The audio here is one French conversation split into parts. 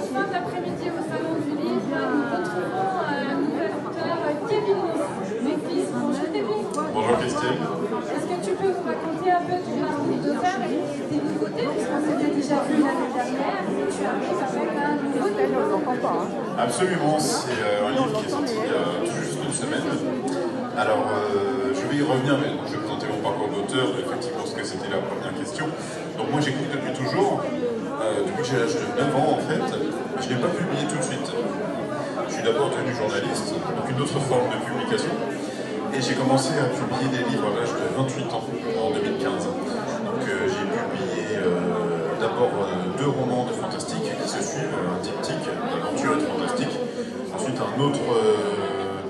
fin d'après-midi au Salon du Livre, nous retrouvons un nouvel auteur, Kevin Métis. Bonjour Kevin. Bonjour Christine. Est-ce que tu peux nous raconter un peu ton parcours d'auteur et tes nouveautés, puisqu'on s'était déjà vu l'année dernière, tu arrives avec un nouveau livre. Absolument, c'est un livre qui est sorti il y a tout juste une semaine. Alors, je vais y revenir, mais je vais présenter mon parcours d'auteur, effectivement, parce que c'était la première question. Donc moi j'écris depuis toujours, depuis que j'ai l'âge de 9 ans en fait. Je n'ai pas publié tout de suite. Je suis d'abord devenu journaliste, donc une autre forme de publication. Et j'ai commencé à publier des livres à l'âge de 28 ans, en 2015. Donc j'ai publié d'abord 2 romans de fantastique qui se suivent, un diptyque d'aventure et de fantastique. Ensuite un autre,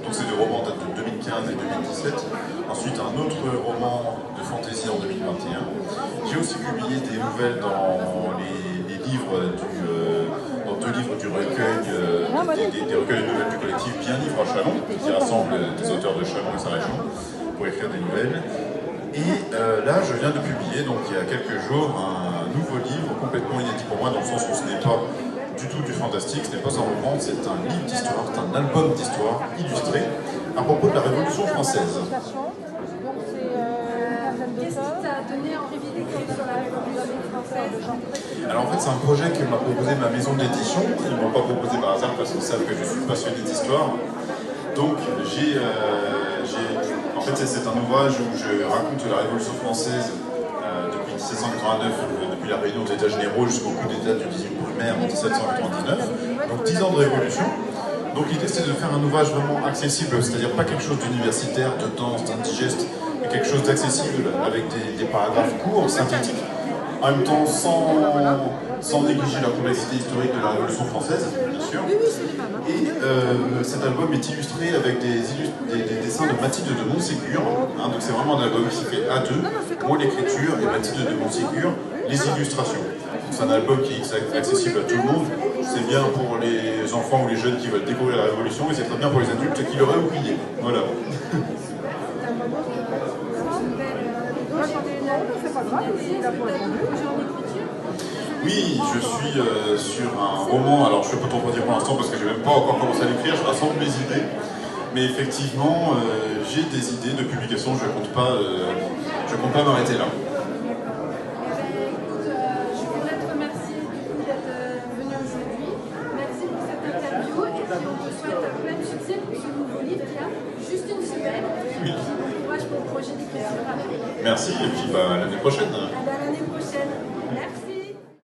donc ces 2 romans datent de 2015 et 2017. Ensuite un autre roman de fantasy en 2021. J'ai aussi publié des nouvelles dans les livres dans 2 livres du recueil, des recueils de nouvelles du collectif Bien Livre à Chalon, qui rassemble des auteurs de Chalon et sa région pour écrire des nouvelles. Et là, je viens de publier, donc il y a quelques jours, un nouveau livre complètement inédit pour moi, dans le sens où ce n'est pas du tout du fantastique, ce n'est pas un roman, c'est un livre d'histoire, c'est un album d'histoire illustré à propos de la Révolution française. Qu'est-ce qui t'a donné envie d'écrire sur la Révolution française? Alors en fait, c'est un projet que m'a proposé ma maison d'édition. Ils ne m'ont pas proposé par hasard parce qu'ils savent que je suis passionné d'histoire. Donc en fait, c'est un ouvrage où je raconte la Révolution française depuis 1789, depuis la réunion des États généraux jusqu'au coup d'État du 18 brumaire en 1799. Donc 10 ans de révolution. Donc l'idée c'est de faire un ouvrage vraiment accessible, c'est-à-dire pas quelque chose d'universitaire, de dense, d'indigeste, mais quelque chose d'accessible avec des paragraphes courts, synthétiques, en même temps sans négliger la complexité historique de la Révolution française, bien sûr. Et cet album est illustré avec des dessins de Mathilde de Montségur, hein, donc c'est vraiment un album qui fait A2, moi l'écriture et Mathilde de Montségur, les illustrations. C'est un album qui est accessible à tout le monde, c'est bien pour les enfants ou les jeunes qui veulent découvrir la Révolution, et c'est très bien pour les adultes qui l'auraient oublié. Voilà. Oui, je suis sur un roman, alors je ne peux pas trop dire pour l'instant parce que je n'ai même pas encore commencé à l'écrire, je rassemble mes idées. Mais effectivement, j'ai des idées de publication, je ne compte pas m'arrêter là. Je voudrais te remercier d'être venu aujourd'hui. Merci pour cette interview et puis on te souhaite plein de succès pour ce nouveau livre qui a juste une semaine. Oui. Bon courage pour le projet d'écriture. Merci et puis l'année prochaine.